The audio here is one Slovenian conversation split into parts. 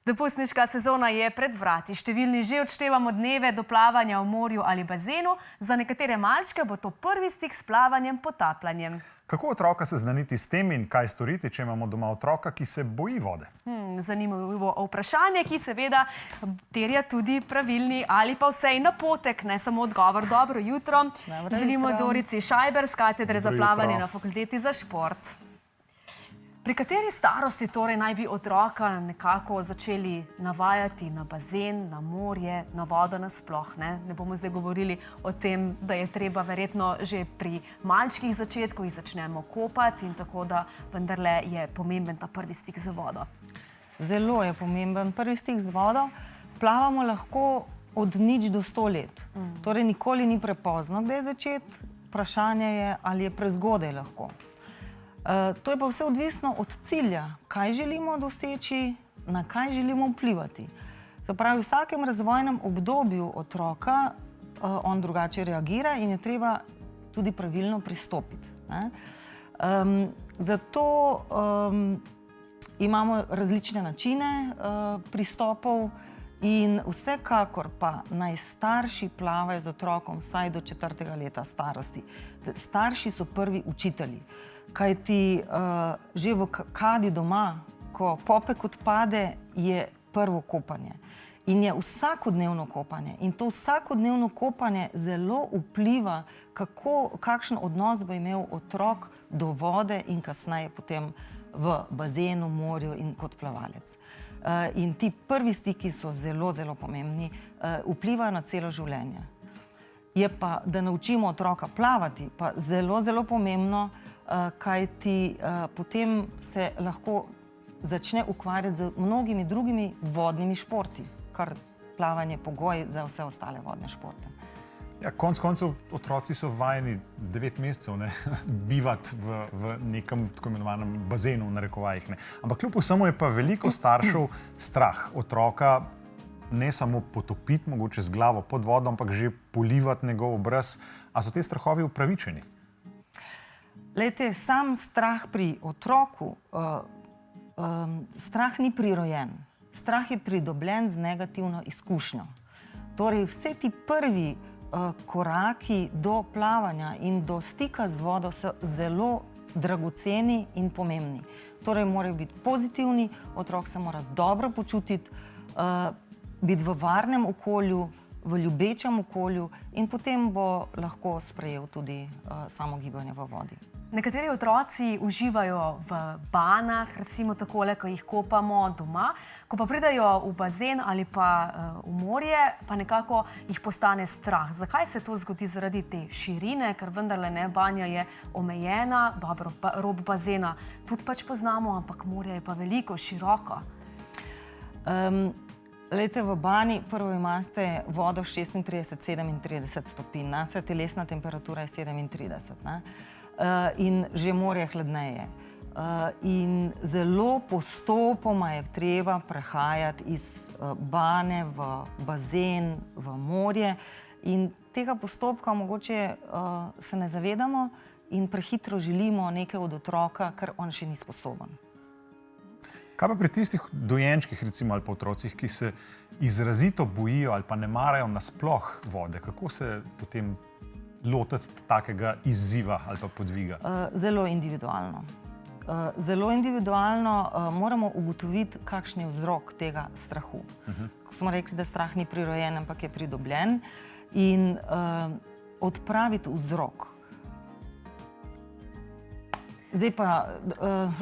Dopustniška sezona je pred vrati. Številni že odštevamo dneve do plavanja v morju ali bazenu. Za nekatere malčke bo to prvi stik s plavanjem, potapljanjem. Kako otroka seznaniti s tem in kaj storiti, če imamo doma otroka, ki se boji vode? Zanimivo vprašanje, ki seveda terja tudi pravilni ali pa vsej napotek, ne samo odgovor. Dobro jutro. Želimo Dorici Šajber z katedre za plavanje na Fakulteti za šport. Pri kateri starosti torej naj bi otroka nekako začeli navajati na bazen, na morje, na vodo nasploh? Ne bomo zdaj govorili o tem, da je treba verjetno že pri malčkih začetkov jih začnemo kopati in tako da vendarle je pomemben ta prvi stik z vodo. Zelo je pomemben prvi stik z vodo. Plavamo lahko od 0 do 100 let. Torej nikoli ni prepozno, kdaj začeti. Vprašanje je, ali je prezgodaj lahko. To je pa vse odvisno od cilja, kaj želimo doseči, na kaj želimo vplivati. Se pravi, v vsakem razvojnem obdobju otroka on drugače reagira in je treba tudi pravilno pristopiti. Zato imamo različne načine pristopov in vsekakor pa naj starši plavajo z otrokom vsaj do 4. leta starosti. Starši so prvi učitelji. Kajti že v kadi doma, ko popek odpade, je prvo kopanje. In je vsakodnevno kopanje. In to vsakodnevno kopanje zelo vpliva, kakšen odnos bo imel otrok do vode in kasneje potem v bazenu, morju in kot plavalec. In ti prvi stiki so zelo, zelo pomembni, vplivajo na celo življenje. Je pa, da naučimo otroka plavati, pa zelo, zelo pomembno, kajti potem se lahko začne ukvarjati z mnogimi drugimi vodnimi športi, kar plavanje je pogoj za vse ostale vodne športe. Ja, konec koncev otroci so vajeni 9 mesecev bivati v nekem tako imenovanem bazenu, v narekovajih. Ampak kljub vsemu je pa veliko staršev strah otroka ne samo potopiti, mogoče z glavo pod vodo, ampak že polivati njegov obraz. A so te strahovi upravičeni? Glejte, sam strah pri otroku, strah ni prirojen. Strah je pridobljen z negativno izkušnjo. Torej, vse ti prvi koraki do plavanja in do stika z vodo so zelo dragoceni in pomembni. Torej, morajo biti pozitivni, otrok se mora dobro počutiti, biti v varnem okolju, v ljubečem okolju in potem bo lahko sprejel tudi samo gibanje v vodi. Nekateri otroci uživajo v banah, recimo takole, ko jih kopamo doma, ko pa pridajo v bazen ali pa v morje, pa nekako jih postane strah. Zakaj se to zgodi? Zaradi te širine, ker vendarle ne, banja je omejena, dobro, rob bazena tudi pač poznamo, ampak morje je pa veliko, široko. Lejte, v bani prvo imate vodo 36-37 stopinj, naša telesna temperatura je 37, in že morje hladneje. In zelo postopoma je treba prehajati iz bane v bazen, v morje in tega postopka mogoče se ne zavedamo in prehitro želimo nekaj od otroka, kar on še ni sposoben. Kaj pa pri tistih dojenčkih, recimo, ali pa otrocih, ki se izrazito bojijo ali pa ne marajo nasploh vode? Kako se potem lotiti takega izziva ali pa podviga? Zelo individualno. Zelo individualno moramo ugotoviti, kakšen je vzrok tega strahu. Smo rekli, da strah ni prirojen, ampak je pridobljen. In odpraviti vzrok. Zdaj pa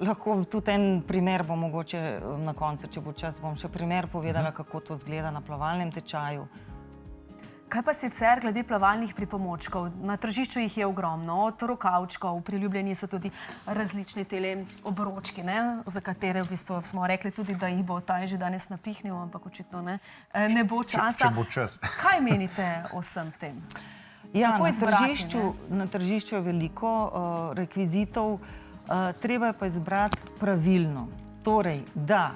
lahko tudi en primer bo mogoče na koncu, če bo čas, bom še primer povedala, kako to izgleda na plavalnem tečaju. Kaj pa sicer glede plavalnih pripomočkov? Na tržišču jih je ogromno, od rokavčkov, priljubljeni so tudi različni tele obročki, za katere v bistvu smo rekli tudi, da jih bo taj že danes napihnil, ampak očitno ne bo časa. Če bo čas. Kaj menite o vsem tem? Ja, na tržišču je veliko rekvizitov, treba je pa izbrati pravilno. Torej, da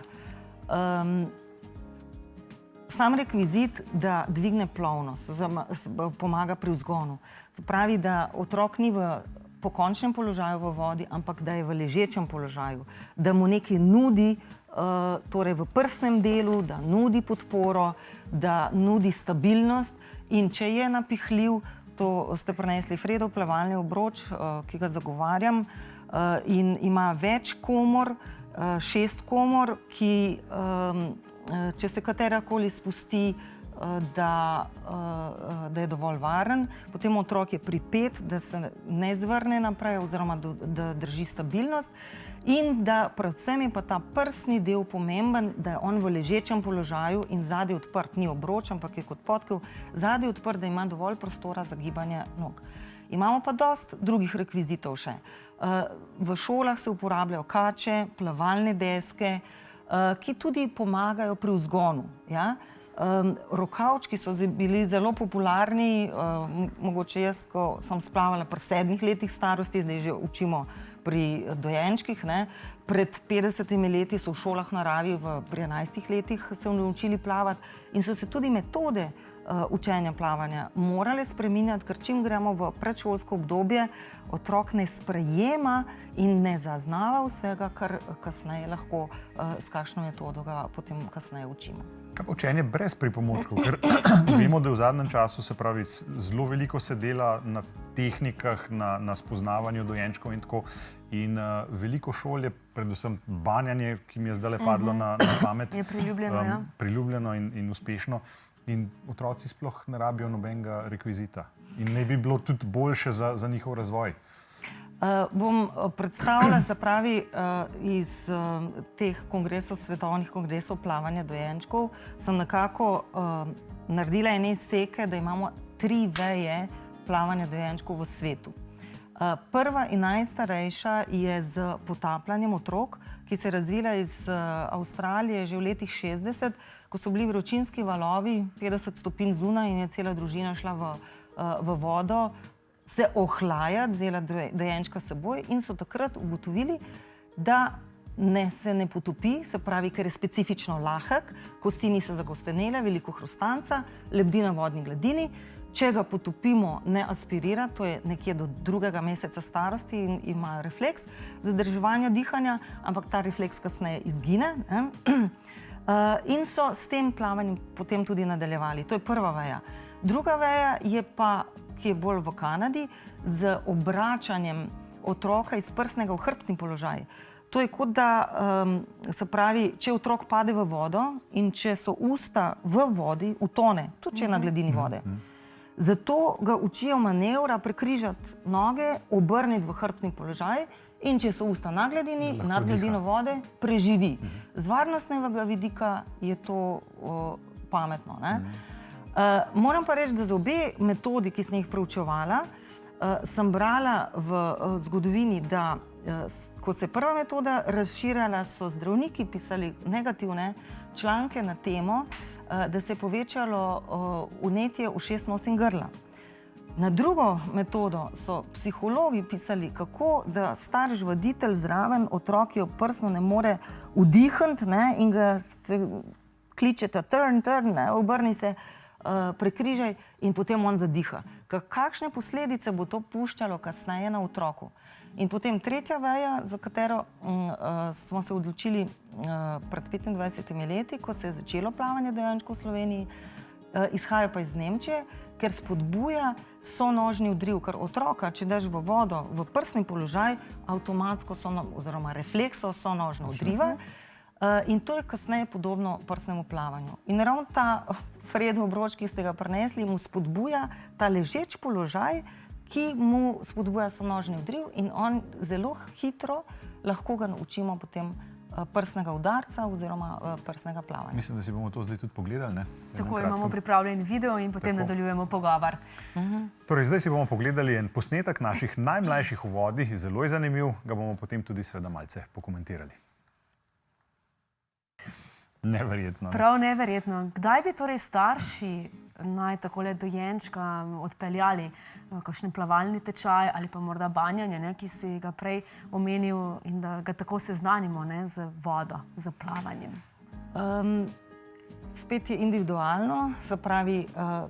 sam rekvizit, da dvigne plovnost, pomaga pri vzgonu. Se pravi, da otrok ni v pokončnem položaju v vodi, ampak da je v ležečem položaju, da mu nekaj nudi torej v prsnem delu, da nudi podporo, da nudi stabilnost in če je napihljiv, to ste prinesli Fredov plavalni obroč, ki ga zagovarjam, in ima več komor, 6 komor, ki, če se katerakoli spusti, da je dovolj varen, potem otrok je pripet, da se ne zvrne naprej oziroma da drži stabilnost in da predvsem je pa ta prsni del pomemben, da je on v ležečem položaju in zadaj odprt, ni obroč, ampak je kot podkev, zadaj odprt, da ima dovolj prostora za gibanje nog. Imamo pa dosti drugih rekvizitov še. V šolah se uporabljajo kače, plavalne deske, ki tudi pomagajo pri vzgonu. Rokavčki so bili zelo popularni, mogoče jaz, ko sem splavala pri 7 letih starosti, zdaj že učimo pri dojenčkih. Pred 50 leti so v šolah naravi pri 11 letih se naučili plavati in so se tudi metode učenja plavanja morale spreminjati, ker čim gremo v predšolsko obdobje, otrok ne sprejema in ne zaznava vsega, kar kasneje lahko s kakšno metodo ga potem kasneje učimo. Kaj pa učenje brez pripomočkov? Ker vemo, da v zadnjem času se pravi, zelo veliko se dela na tehnikah, na spoznavanju dojenčkov in tako. In veliko šol je, predvsem banjanje, ki mi je zdaj padlo na pamet, je priljubljeno, priljubljeno in uspešno. In otroci sploh ne rabijo nobenega rekvizita. In ne bi bilo tudi boljše za njihov razvoj. Bom predstavila, se pravi, iz teh kongresov, svetovnih kongresov plavanja dojenčkov, sem nekako naredila ene izseke, da imamo 3 veje plavanja dojenčkov v svetu. Prva in najstarejša je z potapljanjem otrok, ki se je razvila iz Avstralije že v letih 60, ko so bili vročinski valovi, 50 stopinj zunaj in je cela družina šla v vodo se ohlajati, vzela dojenčka s seboj in so takrat ugotovili, da se ne potopi, se pravi, ker je specifično lahek, kosti niso zagostenele, veliko hrustanca, lebdi na vodni gladini. Če ga potopimo, ne aspirira, to je nekje do 2. meseca starosti in ima refleks zadrževanja dihanja, ampak ta refleks kasneje izgine. In so s tem plavanjem potem tudi nadaljevali. To je prva veja. Druga veja je pa, ki je bolj v Kanadi, z obračanjem otroka iz prsnega v hrbtni položaj. To je kot da, se pravi, če otrok pade v vodo in če so usta v vodi, utone, tudi če je na gladini vode. Zato ga učijo manevra prekrižati noge, obrniti v hrbtni položaj in če so usta na gladini, nad gladino vode, preživi. Z varnostnega vidika je to pametno. Moram pa reči, da za obe metodi, ki sem jih preučevala, sem brala v zgodovini, da ko se je prva metoda razširjala, so zdravniki pisali negativne članke na temo, da se je povečalo vnetje ušes, nos in grla. Na drugo metodo so psihologi pisali, kako da starš voditelj zraven otroki oprsno ne more vdihniti in ga kličeta turn, obrni se, prekrižaj in potem on zadiha. Kakšne posledice bo to puščalo kasneje na otroku? In potem tretja veja, za katero smo se odločili pred 25 leti, ko se je začelo plavanje dojenčkov v Sloveniji, izhaja pa iz Nemčije, ker spodbuja sonožni vdriv, ker otroka, če daš v vodo, v prsni položaj, avtomatsko oziroma reflekso sonožno vdriva. In to je kasneje podobno prsnemu plavanju. In ravno ta Fredov obroč, ki ste ga prinesli, mu spodbuja ta ležeč položaj, ki mu spodbuja sonožni vdriv in on zelo hitro lahko ga naučimo potem prsnega udarca oziroma prsnega plavanja. Mislim, da si bomo to zdaj tudi pogledali. Tako imamo pripravljen video in potem nadaljujemo pogovor. Torej, zdaj si bomo pogledali en posnetek naših najmlajših v vodi, zelo je zanimiv, ga bomo potem tudi seveda malce pokomentirali. Neverjetno. Prav neverjetno. Kdaj bi torej starši naj takole dojenčka odpeljali kakšen plavalni tečaj ali pa morda banjanje, ki si ga prej omenil in da ga tako seznanimo z vodo, z plavanjem? Spet je individualno, se pravi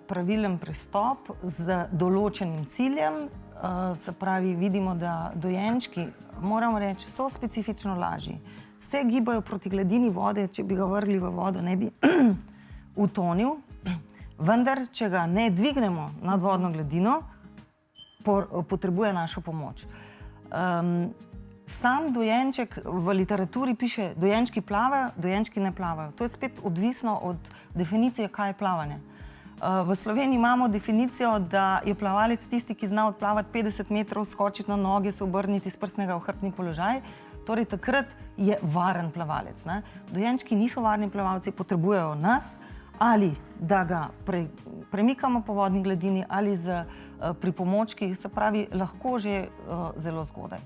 pravilen pristop z določenim ciljem, se pravi, vidimo, da dojenčki, moramo reči, so specifično lažji. Se gibajo proti gladini vode, če bi ga vrgli v vodo, ne bi utonil, vendar, če ga ne dvignemo nad vodno gladino, potrebuje našo pomoč. Sam dojenček v literaturi piše, dojenčki plavajo, dojenčki ne plavajo. To je spet odvisno od definicije, kaj je plavanje. V Sloveniji imamo definicijo, da je plavalec tisti, ki zna odplavati 50 metrov, skočiti na noge, se obrniti iz prsnega v hrbtni položaj. Torej, takrat je varen plavalec. Dojenčki niso varni plavalci, potrebujejo nas, ali da ga premikamo po vodni gladini, ali z pripomočki, se pravi, lahko že zelo zgodaj.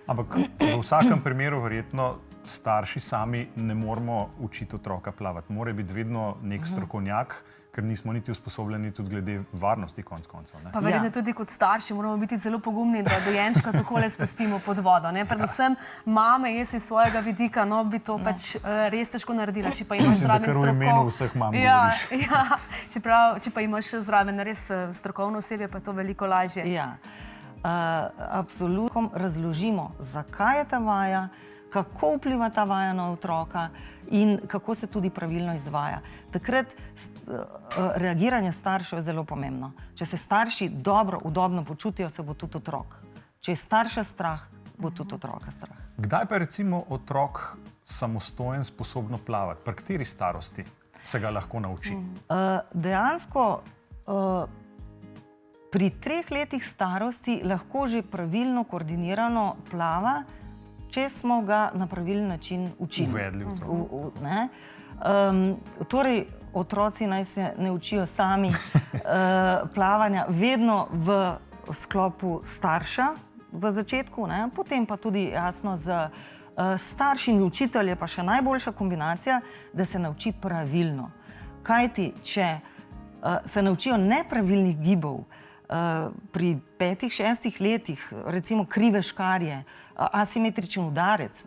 Ampak v vsakem primeru verjetno starši sami ne moramo učiti otroka plavati. Mora biti vedno nek strokovnjak, ker nismo niti usposobljeni tudi glede varnosti konec koncev. Pa verjetno tudi kot starši moramo biti zelo pogumni, da dojenčka takole spustimo pod vodo. Predvsem mame, jaz iz svojega vidika, no, bi to pač res težko naredila, če pa imaš zraven strokovno. Mislim, da kar v imenu vseh mam govoriš. Če pa imaš zraven res strokovno osebje, pa je to veliko lažje. Ja, absolutno razložimo, zakaj je ta vaja, kako vpliva ta vaja na otroka in kako se tudi pravilno izvaja. Takrat reagiranje staršev je zelo pomembno. Če se starši dobro, udobno počutijo, se bo tudi otrok. Če je starša strah, bo tudi otroka strah. Kdaj pa recimo otrok samostojen sposobno plavati? Pri kateri starosti se ga lahko nauči? Dejansko pri 3 letih starosti lahko že pravilno, koordinirano plava, če smo ga na pravilen način učili. Uvedli otroka. Torej, otroci naj se ne učijo sami plavanja, vedno v sklopu starša v začetku, potem pa tudi jasno z starši in učitelje, pa še najboljša kombinacija, da se nauči pravilno. Kajti, če se naučijo nepravilnih gibov, pri 5-6 letih, recimo krive škarje, asimetričen udarec,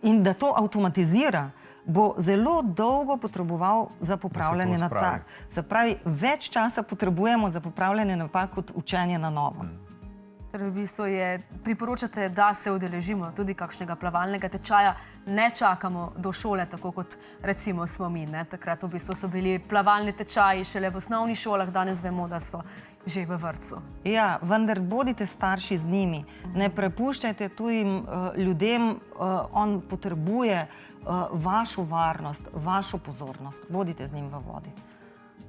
in da to avtomatizira, bo zelo dolgo potreboval za popravljanje napak. Se pravi, več časa potrebujemo za popravljanje napak kot učenje na novo. Torej, v bistvu priporočate, da se udeležimo tudi kakšnega plavalnega tečaja, ne čakamo do šole, tako kot recimo smo mi. Takrat v bistvu so bili plavalni tečaji šele v osnovnih šolah, danes vemo, da so že v vrtcu. Ja, vendar bodite starši z njimi, ne prepuščajte tujim ljudem, on potrebuje vašo varnost, vašo pozornost, bodite z njim v vodi.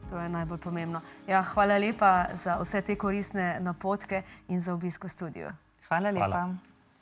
To je najbolj pomembno. Ja, hvala lepa za vse te koristne napotke in za obisk v studiu. Hvala lepa.